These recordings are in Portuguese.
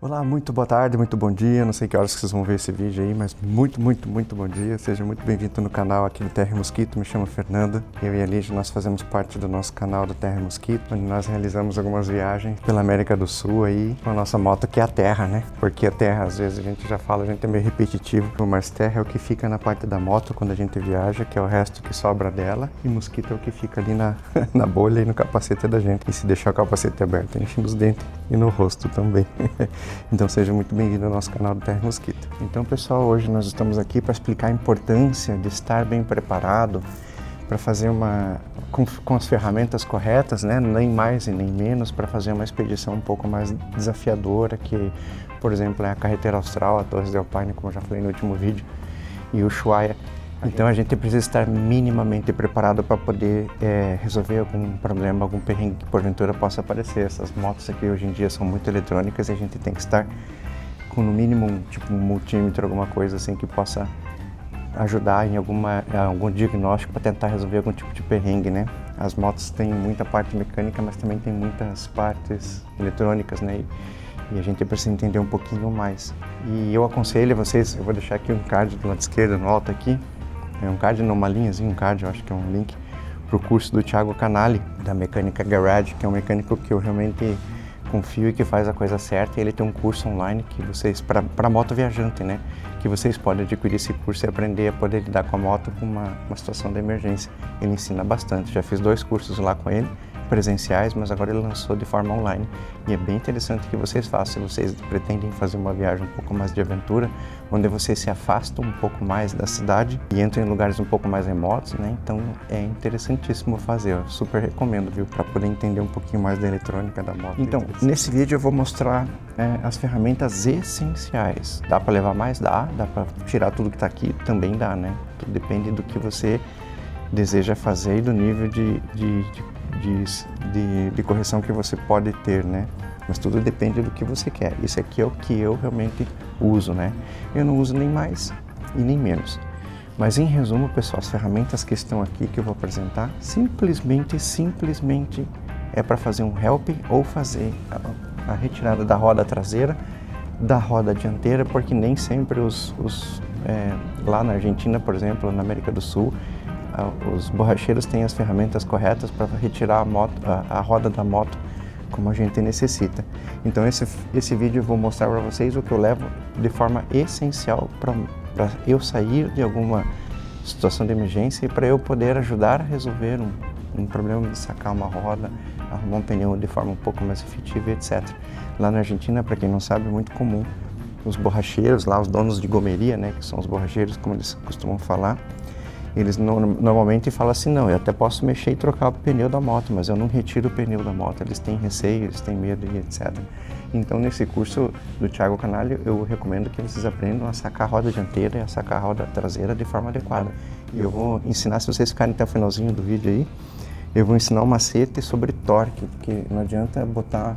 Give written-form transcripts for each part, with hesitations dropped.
Olá, muito boa tarde, muito bom dia, não sei que horas que vocês vão ver esse vídeo aí, mas muito bom dia, seja muito bem-vindo no canal aqui do Terra Mosquito, me chamo Fernanda, eu e a Lígia, nós fazemos parte do nosso canal do Terra Mosquito, onde nós realizamos algumas viagens pela América do Sul aí, com a nossa moto que é a Terra, né, porque a Terra, às vezes a gente já fala, a gente é meio repetitivo, mas Terra é o que fica na parte da moto quando a gente viaja, que é o resto que sobra dela, e Mosquito é o que fica ali na, na bolha e no capacete da gente, e se deixar o capacete aberto, enche nos dentes e no rosto também. Então seja muito bem-vindo ao nosso canal do Terra Mosquito. Então pessoal, hoje nós estamos aqui para explicar a importância de estar bem preparado para fazer com as ferramentas corretas, né? Nem mais e nem menos, para fazer uma expedição um pouco mais desafiadora, que, por exemplo, é a Carretera Austral, a Torres del Paine, como eu já falei no último vídeo, e o Ushuaia. Então a gente precisa estar minimamente preparado para poder resolver algum problema, algum perrengue que porventura possa aparecer. Essas motos aqui hoje em dia são muito eletrônicas e a gente tem que estar com no mínimo um multímetro, alguma coisa assim que possa ajudar em algum diagnóstico para tentar resolver algum tipo de perrengue, né? As motos têm muita parte mecânica, mas também tem muitas partes eletrônicas, né? E a gente precisa entender um pouquinho mais. E eu aconselho a vocês, eu vou deixar aqui um card do lado esquerdo, no alto aqui, é um card, não uma linhazinha, um card, eu acho que é um link para o curso do Thiago Canali, da Mecânica Garage, que é um mecânico que eu realmente confio e que faz a coisa certa. E ele tem um curso online que vocês, para moto viajante, né? Que vocês podem adquirir esse curso e aprender a poder lidar com a moto com uma situação de emergência. Ele ensina bastante, já fiz 2 cursos lá com ele, presenciais, mas agora ele lançou de forma online. E é bem interessante que vocês façam, se vocês pretendem fazer uma viagem um pouco mais de aventura, onde vocês se afastam um pouco mais da cidade e entram em lugares um pouco mais remotos, né? Então é interessantíssimo fazer, eu super recomendo, viu? Para poder entender um pouquinho mais da eletrônica da moto. Então, nesse vídeo eu vou mostrar as ferramentas essenciais. Dá para levar mais? Dá para tirar tudo que está aqui? Também dá, né? Tudo depende do que você deseja fazer e do nível de correção que você pode ter, né? Mas tudo depende do que você quer. Isso aqui é o que eu realmente uso, né? Eu não uso nem mais e nem menos. Mas em resumo, pessoal, as ferramentas que estão aqui que eu vou apresentar, simplesmente é para fazer um help ou fazer a retirada da roda traseira, da roda dianteira, porque nem sempre lá na Argentina, por exemplo, na América do Sul, os borracheiros têm as ferramentas corretas para retirar a roda da moto como a gente necessita. Então esse vídeo eu vou mostrar para vocês o que eu levo de forma essencial para eu sair de alguma situação de emergência e para eu poder ajudar a resolver um problema de sacar uma roda, arrumar um pneu de forma um pouco mais efetiva, etc. Lá na Argentina, para quem não sabe, é muito comum os borracheiros lá, os donos de gomeria, né, que são os borracheiros, como eles costumam falar, eles normalmente falam assim, não, eu até posso mexer e trocar o pneu da moto, mas eu não retiro o pneu da moto. Eles têm receio, eles têm medo e etc. Então, nesse curso do Thiago Canali, eu recomendo que vocês aprendam a sacar a roda dianteira e a sacar a roda traseira de forma adequada. E eu vou ensinar, se vocês ficarem até o finalzinho do vídeo aí, eu vou ensinar um macete sobre torque, porque não adianta botar,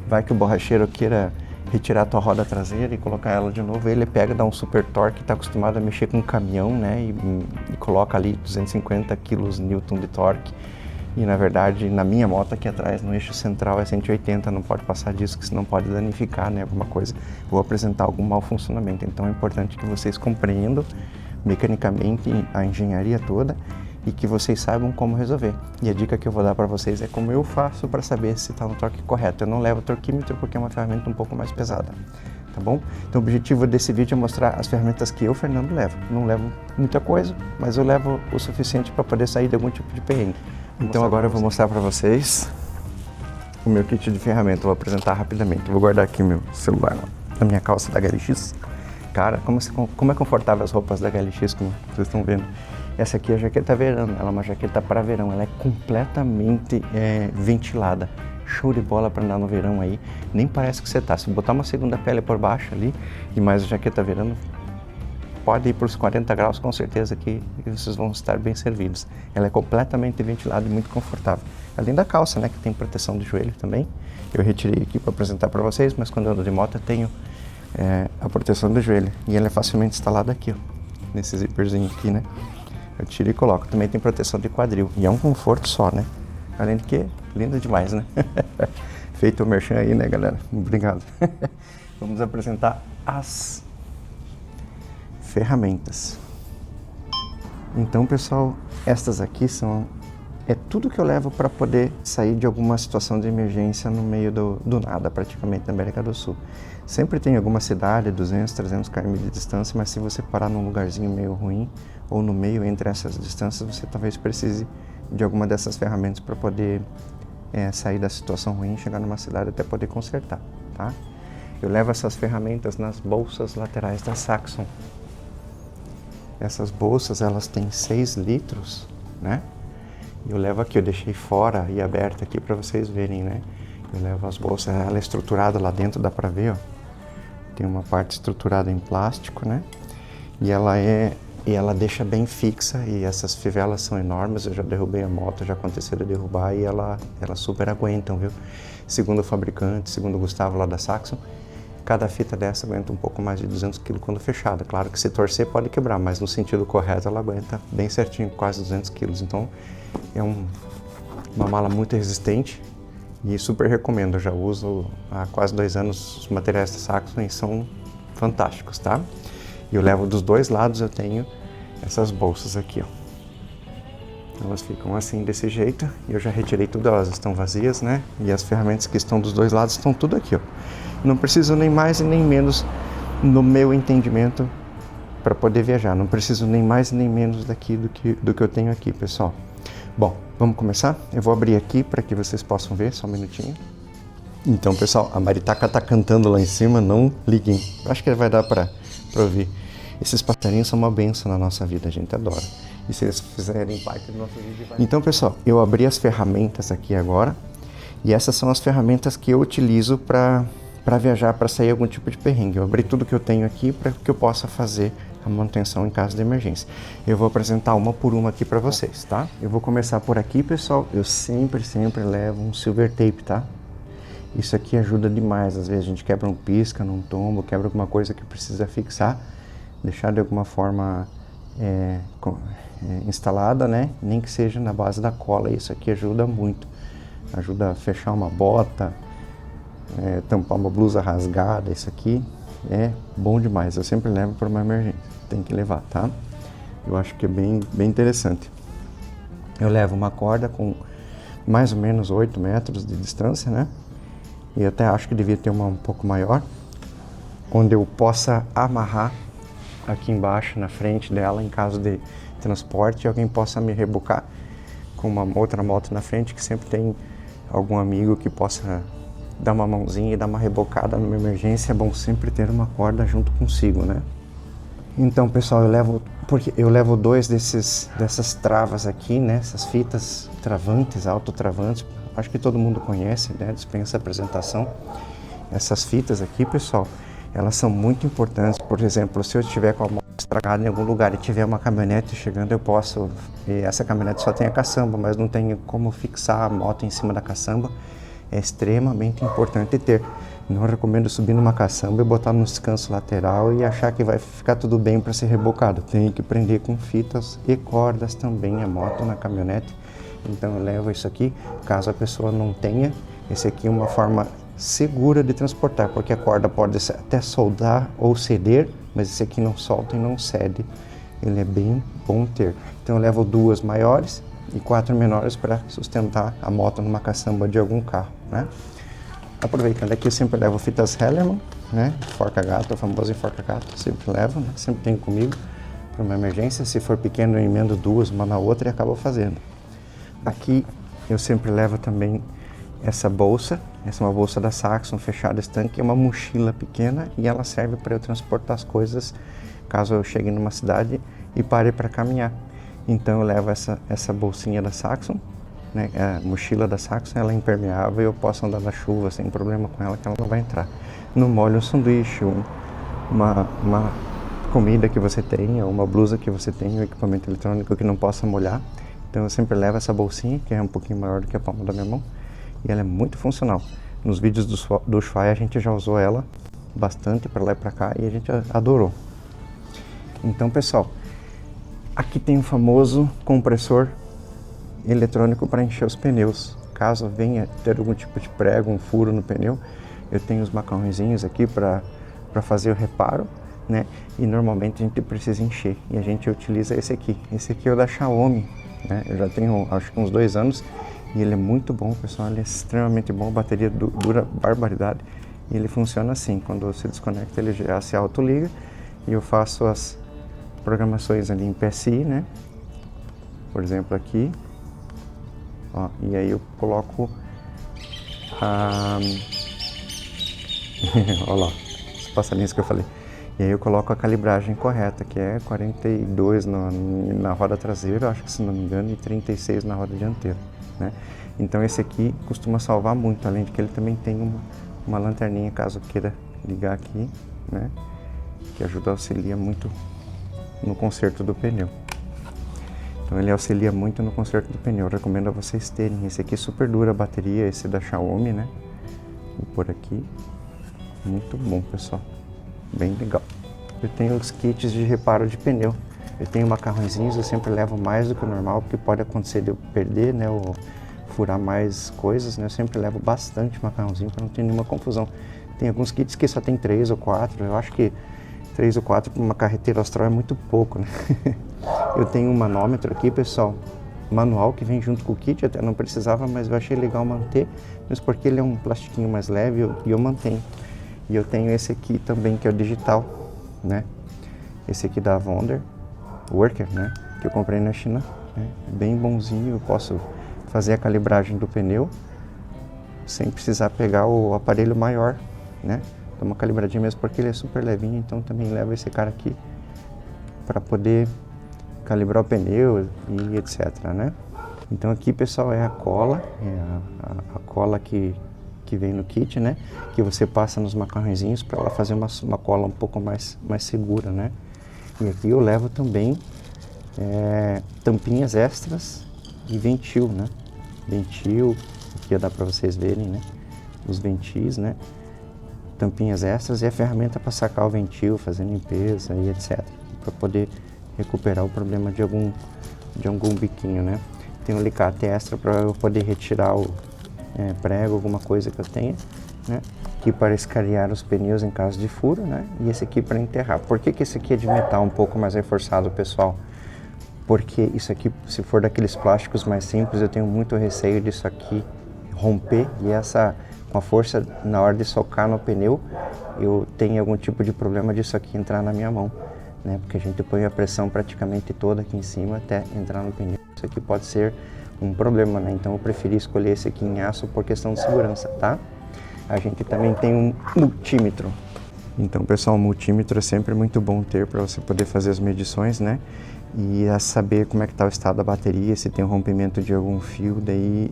vai que o borracheiro queira retirar a tua roda traseira e colocar ela de novo, ele pega, dá um super torque, está acostumado a mexer com um caminhão, né, e coloca ali 250 kN de torque, e na verdade na minha moto aqui atrás, no eixo central é 180, não pode passar disso, que senão pode danificar, né, alguma coisa, vou apresentar algum mau funcionamento. Então é importante que vocês compreendam mecanicamente a engenharia toda e que vocês saibam como resolver. E a dica que eu vou dar para vocês é como eu faço para saber se está no torque correto. Eu não levo torquímetro porque é uma ferramenta um pouco mais pesada, tá bom? Então o objetivo desse vídeo é mostrar as ferramentas que eu, Fernando, levo. Não levo muita coisa, mas eu levo o suficiente para poder sair de algum tipo de perrengue. Então agora eu vou mostrar para vocês o meu kit de ferramenta. Eu vou apresentar rapidamente. Eu vou guardar aqui meu celular na minha calça da HLX. Cara, como é confortável as roupas da HLX, como vocês estão vendo. Essa aqui é a jaqueta verão, ela é uma jaqueta para verão, ela é completamente ventilada. Show de bola para andar no verão aí, nem parece que você tá. Se botar uma segunda pele por baixo ali e mais a jaqueta verão, pode ir para os 40 graus com certeza que vocês vão estar bem servidos. Ela é completamente ventilada e muito confortável. Além da calça, né, que tem proteção de joelho também. Eu retirei aqui para apresentar para vocês, mas quando eu ando de moto eu tenho a proteção do joelho. E ela é facilmente instalada aqui, ó, nesse zíperzinho aqui, né. Eu tiro e coloco. Também tem proteção de quadril. E é um conforto só, né? Além de que, lindo demais, né? Feito o merchan aí, né, galera? Obrigado. vamos apresentar as ferramentas. Então, pessoal, estas aqui é tudo que eu levo para poder sair de alguma situação de emergência no meio do nada, praticamente, na América do Sul. Sempre tem alguma cidade, 200, 300 km de distância, mas se você parar num lugarzinho meio ruim, ou no meio entre essas distâncias, você talvez precise de alguma dessas ferramentas para poder sair da situação ruim, chegar numa cidade até poder consertar, tá? Eu levo essas ferramentas nas bolsas laterais da Saxon. Essas bolsas, elas têm 6 litros, né? Eu levo aqui, eu deixei fora e aberta aqui para vocês verem, né? Eu levo as bolsas, ela é estruturada lá dentro, dá para ver, ó. Tem uma parte estruturada em plástico, né? E ela deixa bem fixa, e essas fivelas são enormes. Eu já derrubei a moto, já aconteceu de derrubar, e ela super aguentam, viu? Segundo o fabricante, segundo o Gustavo lá da Saxon, cada fita dessa aguenta um pouco mais de 200 kg quando fechada. Claro que se torcer pode quebrar, mas no sentido correto ela aguenta bem certinho, quase 200 kg. Então é uma mala muito resistente e super recomendo. Eu já uso há quase 2 anos os materiais da Saxon e são fantásticos, tá? E eu levo dos dois lados, eu tenho essas bolsas aqui, ó. Elas ficam assim, desse jeito, e eu já retirei tudo, elas estão vazias, né? E as ferramentas que estão dos dois lados estão tudo aqui, ó. Não preciso nem mais e nem menos, no meu entendimento, para poder viajar. Não preciso nem mais nem menos daqui do que eu tenho aqui, pessoal. Bom, vamos começar? Eu vou abrir aqui para que vocês possam ver, só um minutinho. Então, pessoal, a Maritaca tá cantando lá em cima, não liguem. Acho que vai dar para ouvir. Esses passarinhos são uma benção na nossa vida, a gente adora. E se eles fizerem parte do nosso vídeo... Então, pessoal, eu abri as ferramentas aqui agora. E essas são as ferramentas que eu utilizo para viajar, para sair algum tipo de perrengue. Eu abri tudo que eu tenho aqui para que eu possa fazer a manutenção em caso de emergência. Eu vou apresentar uma por uma aqui para vocês, tá? Eu vou começar por aqui, pessoal. Eu sempre levo um silver tape, tá? Isso aqui ajuda demais. Às vezes a gente quebra um pisca num tombo, quebra alguma coisa que precisa fixar, deixar de alguma forma instalada, né? Nem que seja na base da cola. Isso aqui ajuda muito. Ajuda a fechar uma bota, tampar uma blusa rasgada. Isso aqui é bom demais. Eu sempre levo para uma emergência. Tem que levar, tá? Eu acho que é bem interessante. Eu levo uma corda com mais ou menos 8 metros de distância, né? E até acho que devia ter uma um pouco maior, onde eu possa amarrar aqui embaixo, na frente dela, em caso de transporte, e alguém possa me rebocar com uma outra moto na frente, que sempre tem algum amigo que possa dar uma mãozinha e dar uma rebocada numa emergência. É bom sempre ter uma corda junto consigo, né? Então, pessoal, eu levo 2 dessas travas aqui, né? Essas fitas travantes, autotravantes. Acho que todo mundo conhece, né? Dispensa apresentação. Essas fitas aqui, pessoal, elas são muito importantes. Por exemplo, se eu estiver com a moto estragada em algum lugar e tiver uma caminhonete chegando, eu posso... E essa caminhonete só tem a caçamba, mas não tenho como fixar a moto em cima da caçamba. É extremamente importante ter. Não recomendo subir numa caçamba e botar no descanso lateral e achar que vai ficar tudo bem para ser rebocado. Tem que prender com fitas e cordas também a moto na caminhonete. Então eu levo isso aqui, caso a pessoa não tenha. Esse aqui é uma forma segura de transportar, porque a corda pode até soldar ou ceder, mas esse aqui não solta e não cede. Ele é bem bom ter. Então eu levo 2 maiores e 4 menores para sustentar a moto numa caçamba de algum carro, né? Aproveitando aqui, eu sempre levo fitas Hellerman, né? Enforca-gato, o famoso enforca-gato, sempre levo, né? Sempre tenho comigo para uma emergência. Se for pequeno, eu emendo 2, uma na outra, e acabo fazendo. Aqui eu sempre levo também essa bolsa. Essa é uma bolsa da Saxon, fechada estanque, é uma mochila pequena, e ela serve para eu transportar as coisas caso eu chegue numa cidade e pare para caminhar. Então eu levo essa bolsinha da Saxon, né? A mochila da Saxon, ela é impermeável e eu posso andar na chuva sem problema com ela, que ela não vai entrar. Não molha um sanduíche, uma comida que você tenha, uma blusa que você tenha, um equipamento eletrônico que não possa molhar. Então eu sempre levo essa bolsinha, que é um pouquinho maior do que a palma da minha mão, e ela é muito funcional. Nos vídeos do Ushuaia a gente já usou ela bastante para lá e para cá, e a gente adorou. Então, pessoal, aqui tem o famoso compressor eletrônico para encher os pneus. Caso venha ter algum tipo de prego, um furo no pneu, eu tenho os macarrõezinhos aqui para para fazer o reparo, né? E normalmente a gente precisa encher e a gente utiliza esse aqui. Esse aqui é o da Xiaomi, né? Eu já tenho acho que uns 2 anos e ele é muito bom, pessoal. Ele é extremamente bom, a bateria dura barbaridade e ele funciona assim. Quando você desconecta ele já se autoliga e eu faço as programações ali em PSI, né? Por exemplo aqui, ó, e aí eu coloco a olha lá, os passarinhos que eu falei. E aí eu coloco a calibragem correta, que é 42 na roda traseira, acho que se não me engano, e 36 na roda dianteira, né? Então esse aqui costuma salvar muito, além de que ele também tem uma lanterninha, caso queira ligar aqui, né? Que auxilia muito no conserto do pneu. Então ele auxilia muito no conserto do pneu. Eu recomendo a vocês terem. Esse aqui super dura a bateria, esse da Xiaomi, né? Vou pôr aqui. Muito bom, pessoal. Bem legal. Eu tenho os kits de reparo de pneu. Eu tenho macarrõezinhos, eu sempre levo mais do que o normal, porque pode acontecer de eu perder, né? Ou furar mais coisas, né? Eu sempre levo bastante macarrãozinho para não ter nenhuma confusão. Tem alguns kits que só tem 3 ou 4. Eu acho que 3 ou 4 para uma carreteira austral é muito pouco, né? Eu tenho um manômetro aqui, pessoal, manual, que vem junto com o kit, até não precisava, mas eu achei legal manter, mesmo porque ele é um plastiquinho mais leve e eu mantenho. E eu tenho esse aqui também, que é o digital, né? Esse aqui da Wonder Worker, né? Que eu comprei na China, né? Bem bonzinho, eu posso fazer a calibragem do pneu sem precisar pegar o aparelho maior, né? Dá uma calibradinha mesmo porque ele é super levinho, então também levo esse cara aqui para poder calibrar o pneu e etc, né? Então aqui, pessoal, é a cola, a cola que vem no kit, né? Que você passa nos macarrõezinhos para ela fazer uma cola um pouco mais segura, né? E aqui eu levo também tampinhas extras e ventil, né? Ventil, aqui dá para vocês verem, né? Os ventis, né? Tampinhas extras e a ferramenta para sacar o ventil, fazer limpeza e etc. Para poder recuperar o problema de algum biquinho, né? Tem um alicate extra para eu poder retirar o prego, alguma coisa que eu tenha, né? Aqui para escariar os pneus em caso de furo, né? E esse aqui para enterrar. Por que esse aqui é de metal um pouco mais reforçado, pessoal? Porque isso aqui, se for daqueles plásticos mais simples, eu tenho muito receio disso aqui romper e com a força na hora de socar no pneu, eu tenho algum tipo de problema disso aqui entrar na minha mão, né? Porque a gente põe a pressão praticamente toda aqui em cima até entrar no pneu. Isso aqui pode ser um problema, né? Então eu preferi escolher esse aqui em aço por questão de segurança, tá? A gente também tem um multímetro. Então, pessoal, o multímetro é sempre muito bom ter para você poder fazer as medições, né? E a saber como é que está o estado da bateria, se tem um rompimento de algum fio, daí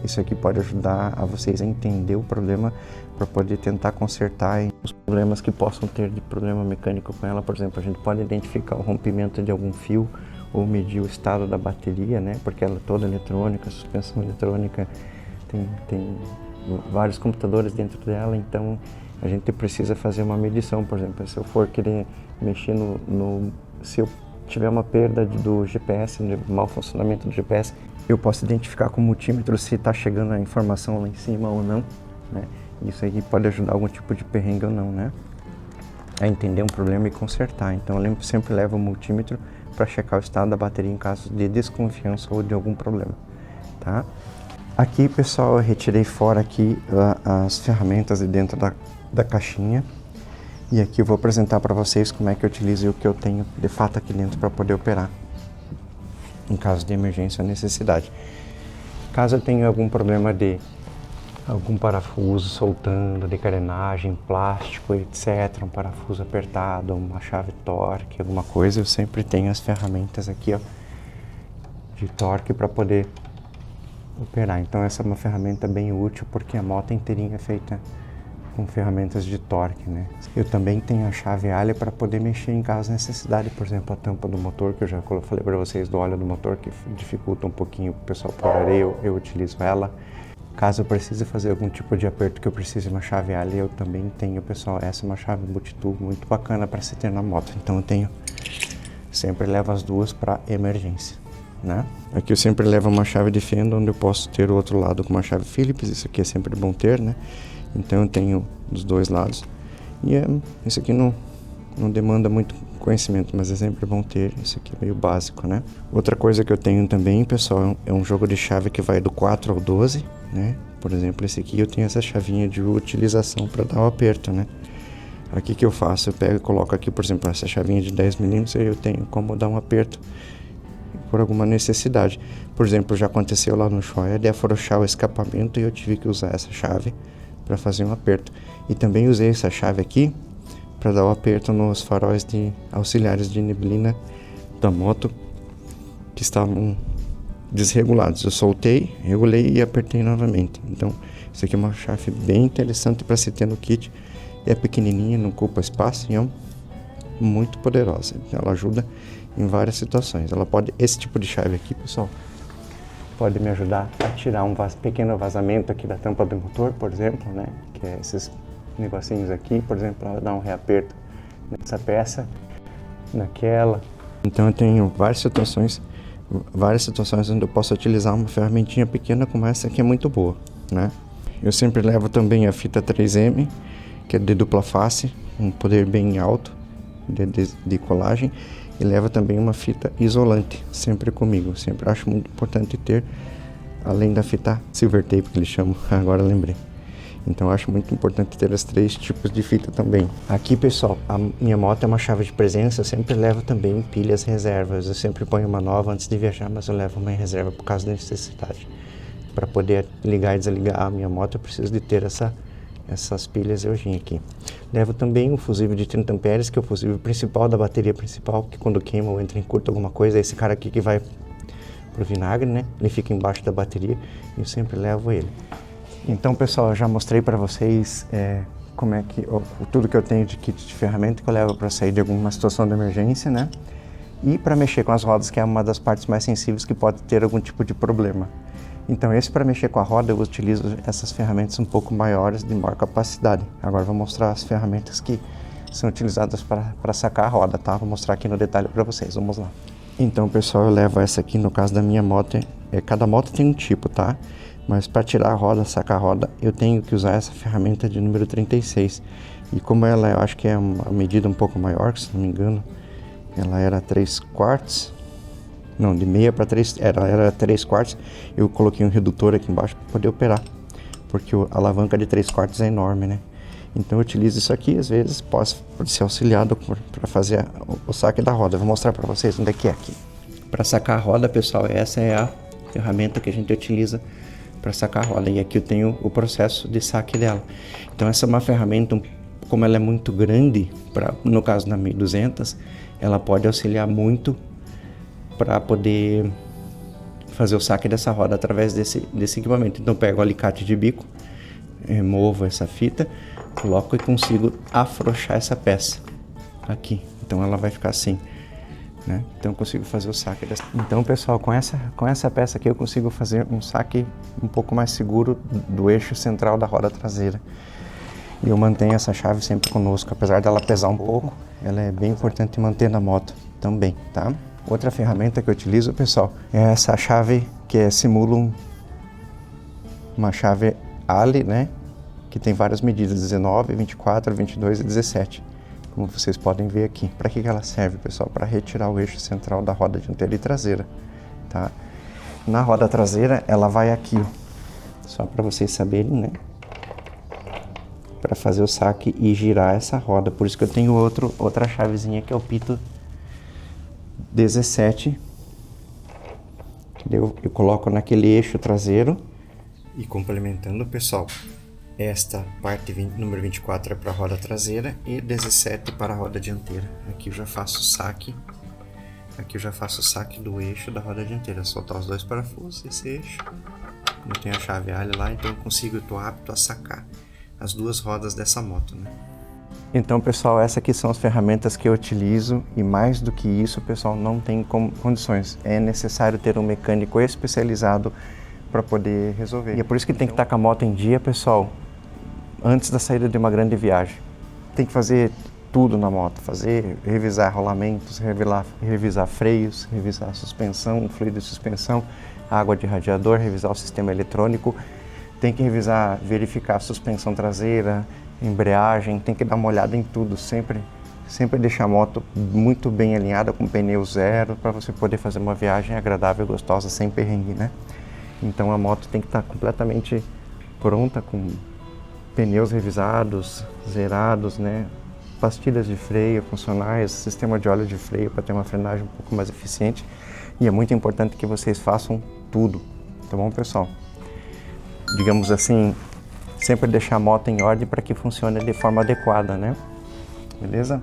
isso aqui pode ajudar a vocês a entender o problema para poder tentar consertar os problemas que possam ter de problema mecânico com ela. Por exemplo, a gente pode identificar o rompimento de algum fio ou medir o estado da bateria, né? Porque ela é toda eletrônica, suspensão eletrônica, tem vários computadores dentro dela, então a gente precisa fazer uma medição. Por exemplo, se eu for querer mexer se eu tiver uma perda do GPS, de mau funcionamento do GPS, eu posso identificar com o multímetro se está chegando a informação lá em cima ou não, né? Isso aí pode ajudar algum tipo de perrengue ou não, né? A entender um problema e consertar. Então eu sempre levo o multímetro para checar o estado da bateria em caso de desconfiança ou de algum problema, tá? Aqui, pessoal, eu retirei fora aqui as ferramentas de dentro da caixinha. E aqui eu vou apresentar para vocês como é que eu utilizo e o que eu tenho de fato aqui dentro para poder operar, em caso de emergência ou necessidade. Caso eu tenha algum problema de algum parafuso soltando, de carenagem, plástico, etc., um parafuso apertado, uma chave torque, alguma coisa, eu sempre tenho as ferramentas aqui, ó, de torque para poder operar. Então essa é uma ferramenta bem útil porque a moto inteirinha é feita com ferramentas de torque, né? Eu também tenho a chave alha para poder mexer em caso de necessidade, por exemplo, a tampa do motor, que eu já falei para vocês do óleo do motor, que dificulta um pouquinho o pessoal por areia, eu utilizo ela. Caso eu precise fazer algum tipo de aperto que eu precise de uma chave alha, eu também tenho, pessoal, essa é uma chave multitool muito bacana para se ter na moto. Então eu sempre levo as duas para emergência, né? Aqui eu sempre levo uma chave de fenda, onde eu posso ter o outro lado com uma chave Phillips, isso aqui é sempre bom ter, né? Então eu tenho dos dois lados. E isso aqui não demanda muito conhecimento, mas é sempre bom ter. Isso aqui é meio básico, né? Outra coisa que eu tenho também, pessoal, é um jogo de chave que vai do 4 ao 12, né? Por exemplo, esse aqui eu tenho essa chavinha de utilização para dar o aperto, né? Aqui que eu faço, eu pego e coloco aqui, por exemplo, essa chavinha de 10 milímetros, aí eu tenho como dar um aperto por alguma necessidade. Por exemplo, já aconteceu lá no Shoya de afrouxar o escapamento e eu tive que usar essa chave para fazer um aperto. E também usei essa chave aqui para dar o aperto nos faróis auxiliares de neblina da moto que estavam desregulados. Eu soltei, regulei e apertei novamente. Então, isso aqui é uma chave bem interessante para se ter no kit. É pequenininha, não ocupa espaço e é muito poderosa. Ela ajuda em várias situações. Esse tipo de chave aqui, pessoal, pode me ajudar a tirar um pequeno vazamento aqui da tampa do motor, por exemplo, né? Que é esses negocinhos aqui, por exemplo, ela dá um reaperto nessa peça, naquela. Então eu tenho várias situações onde eu posso utilizar uma ferramentinha pequena como essa que é muito boa, né? Eu sempre levo também a fita 3M, que é de dupla face, um poder bem alto de colagem, e levo também uma fita isolante sempre comigo. Sempre acho muito importante ter, além da fita silver tape que eles chamam, agora lembrei. Então eu acho muito importante ter os 3 tipos de fita também. Aqui, pessoal, a minha moto é uma chave de presença, eu sempre levo também pilhas reservas. Eu sempre ponho uma nova antes de viajar, mas eu levo uma em reserva por causa da necessidade. Para poder ligar e desligar a minha moto, eu preciso de ter essas pilhas Eugene aqui. Levo também um fusível de 30 amperes, que é o fusível principal da bateria principal, que quando queima ou entra em curto alguma coisa, é esse cara aqui que vai pro vinagre, né? Ele fica embaixo da bateria e eu sempre levo ele. Então, pessoal, eu já mostrei para vocês como é que tudo que eu tenho de kit de ferramenta que eu levo para sair de alguma situação de emergência, né? E para mexer com as rodas, que é uma das partes mais sensíveis que pode ter algum tipo de problema. Então, para mexer com a roda, eu utilizo essas ferramentas um pouco maiores, de maior capacidade. Agora, eu vou mostrar as ferramentas que são utilizadas para sacar a roda, tá? Vou mostrar aqui no detalhe para vocês, vamos lá. Então, pessoal, eu levo essa aqui, no caso da minha moto, cada moto tem um tipo, tá? Mas para tirar a roda, sacar a roda, eu tenho que usar essa ferramenta de número 36. E como ela, eu acho que é uma medida um pouco maior, se não me engano, ela era 3/4, não, de meia para 3, ela era 3/4, eu coloquei um redutor aqui embaixo para poder operar, porque a alavanca de 3/4 é enorme, né? Então eu utilizo isso aqui, às vezes pode ser auxiliado para fazer o saque da roda. Eu vou mostrar para vocês onde é que é aqui. Para sacar a roda, pessoal, essa é a ferramenta que a gente utiliza para sacar a roda, e aqui eu tenho o processo de saque dela. Então essa é uma ferramenta, como ela é muito grande, no caso da 1200, ela pode auxiliar muito para poder fazer o saque dessa roda através desse equipamento. Então eu pego o alicate de bico, removo essa fita, coloco e consigo afrouxar essa peça aqui. Então ela vai ficar assim, né? Então eu consigo fazer o saque dessa. Então, pessoal, com essa peça aqui eu consigo fazer um saque um pouco mais seguro do eixo central da roda traseira. E eu mantenho essa chave sempre conosco, apesar dela pesar um pouco, ela é bem importante manter na moto também, tá? Outra ferramenta que eu utilizo, pessoal, é essa chave que simula uma chave Ali, né? Que tem várias medidas, 19, 24, 22 e 17. Como vocês podem ver aqui. Para que ela serve, pessoal? Para retirar o eixo central da roda dianteira e traseira, tá? Na roda traseira, ela vai aqui, ó. Só para vocês saberem, né? Para fazer o saque e girar essa roda. Por isso que eu tenho outra chavezinha que é o pito 17. Eu coloco naquele eixo traseiro. E complementando, pessoal, esta parte número 24 é para a roda traseira e 17 para a roda dianteira. Aqui eu já faço o saque. Aqui eu já faço o saque do eixo da roda dianteira. Soltar os 2 parafusos, esse eixo. Eu tenho a chave Ali lá, então eu estou apto a sacar as 2 rodas dessa moto, né? Então, pessoal, essas aqui são as ferramentas que eu utilizo, e mais do que isso, pessoal, não tem condições. É necessário ter um mecânico especializado para poder resolver. E é por isso que tem que estar com a moto em dia, pessoal, antes da saída de uma grande viagem. Tem que fazer tudo na moto, revisar rolamentos, revisar freios, revisar suspensão, fluido de suspensão, água de radiador, revisar o sistema eletrônico. Tem que verificar a suspensão traseira, embreagem, tem que dar uma olhada em tudo, sempre deixar a moto muito bem alinhada com pneu zero para você poder fazer uma viagem agradável e gostosa sem perrengue, né? Então a moto tem que estar completamente pronta, com pneus revisados, zerados, né? Pastilhas de freio funcionais, sistema de óleo de freio para ter uma frenagem um pouco mais eficiente. E é muito importante que vocês façam tudo, tá bom, pessoal? Digamos assim, sempre deixar a moto em ordem para que funcione de forma adequada, né? Beleza?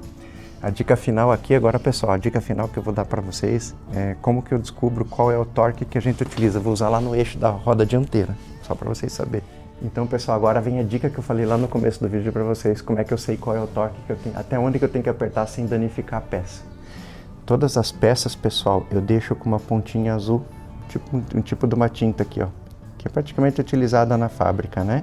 A dica final aqui agora, pessoal, a dica final que eu vou dar para vocês é como que eu descubro qual é o torque que a gente utiliza. Vou usar lá no eixo da roda dianteira, só para vocês saberem. Então, pessoal, agora vem a dica que eu falei lá no começo do vídeo para vocês, como é que eu sei qual é o torque que eu tenho, até onde que eu tenho que apertar sem danificar a peça. Todas as peças, pessoal, eu deixo com uma pontinha azul, um tipo de uma tinta aqui, ó, que é praticamente utilizada na fábrica, né?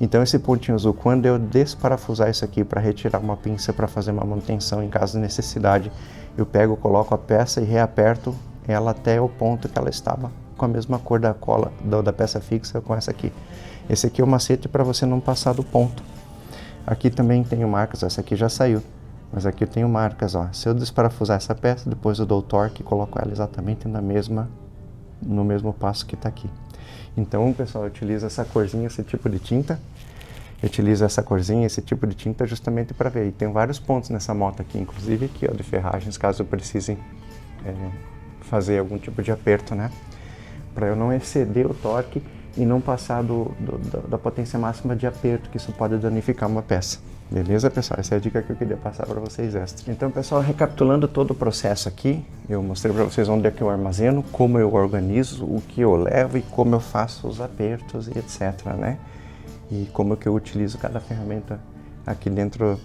Então esse pontinho azul, quando eu desparafusar isso aqui para retirar uma pinça para fazer uma manutenção em caso de necessidade, eu pego, coloco a peça e reaperto ela até o ponto que ela estava, com a mesma cor da cola da peça fixa com essa aqui. Esse aqui é o macete para você não passar do ponto. Aqui também tenho marcas, essa aqui já saiu, mas aqui eu tenho marcas, ó. Se eu desparafusar essa peça, depois eu dou o torque e coloco ela exatamente no mesmo passo que está aqui. Então, pessoal, eu utilizo essa corzinha, esse tipo de tinta. Eu utilizo essa corzinha, esse tipo de tinta justamente para ver. E tem vários pontos nessa moto aqui, inclusive aqui, ó, de ferragens, caso eu precise fazer algum tipo de aperto, né? Para eu não exceder o torque e não passar da potência máxima de aperto, que isso pode danificar uma peça. Beleza, pessoal? Essa é a dica que eu queria passar para vocês extra. Então, pessoal, recapitulando todo o processo aqui, eu mostrei para vocês onde é que eu armazeno, como eu organizo, o que eu levo e como eu faço os apertos e etc, né? E como que eu utilizo cada ferramenta aqui dentro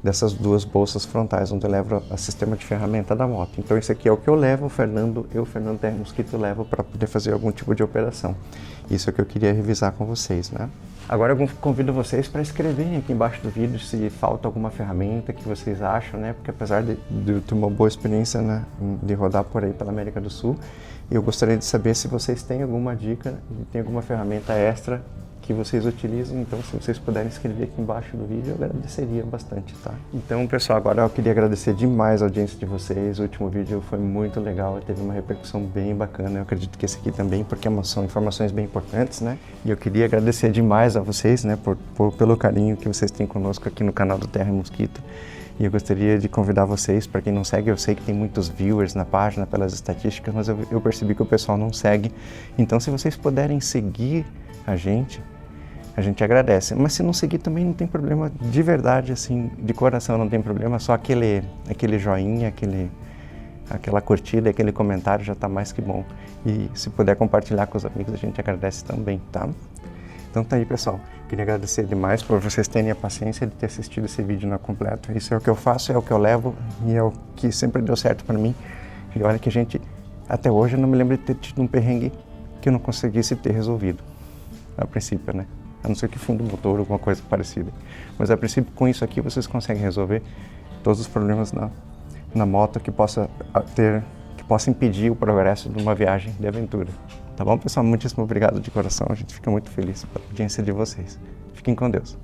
dessas duas bolsas frontais, onde eu levo o sistema de ferramenta da moto. Então, esse aqui é o que eu levo, Fernando Terra Mosquito, levo para poder fazer algum tipo de operação. Isso é o que eu queria revisar com vocês, né? Agora eu convido vocês para escreverem aqui embaixo do vídeo se falta alguma ferramenta que vocês acham, né? Porque apesar de ter uma boa experiência, né, de rodar por aí pela América do Sul, eu gostaria de saber se vocês têm alguma dica, tem alguma ferramenta extra que vocês utilizam. Então, se vocês puderem escrever aqui embaixo do vídeo, eu agradeceria bastante, tá? Então, pessoal, agora eu queria agradecer demais a audiência de vocês. O último vídeo foi muito legal, teve uma repercussão bem bacana. Eu acredito que esse aqui também, porque são informações bem importantes, né? E eu queria agradecer demais a vocês, né, pelo carinho que vocês têm conosco aqui no canal do Terra Mosquito. E eu gostaria de convidar vocês, para quem não segue, eu sei que tem muitos viewers na página pelas estatísticas, mas eu percebi que o pessoal não segue. Então, se vocês puderem seguir a gente agradece. Mas se não seguir também não tem problema, de verdade, assim, de coração não tem problema, só aquele joinha, aquela curtida, aquele comentário já está mais que bom. E se puder compartilhar com os amigos, a gente agradece também, tá? Então tá aí, pessoal. Queria agradecer demais por vocês terem a paciência de ter assistido esse vídeo na completo. Isso é o que eu faço, é o que eu levo e é o que sempre deu certo para mim. E olha que até hoje eu não me lembro de ter tido um perrengue que eu não conseguisse ter resolvido. A princípio, né? A não ser que fundo motor, alguma coisa parecida. Mas a princípio, com isso aqui, vocês conseguem resolver todos os problemas na moto que possa impedir o progresso de uma viagem de aventura. Tá bom, pessoal? Muitíssimo obrigado de coração. A gente fica muito feliz pela audiência de vocês. Fiquem com Deus.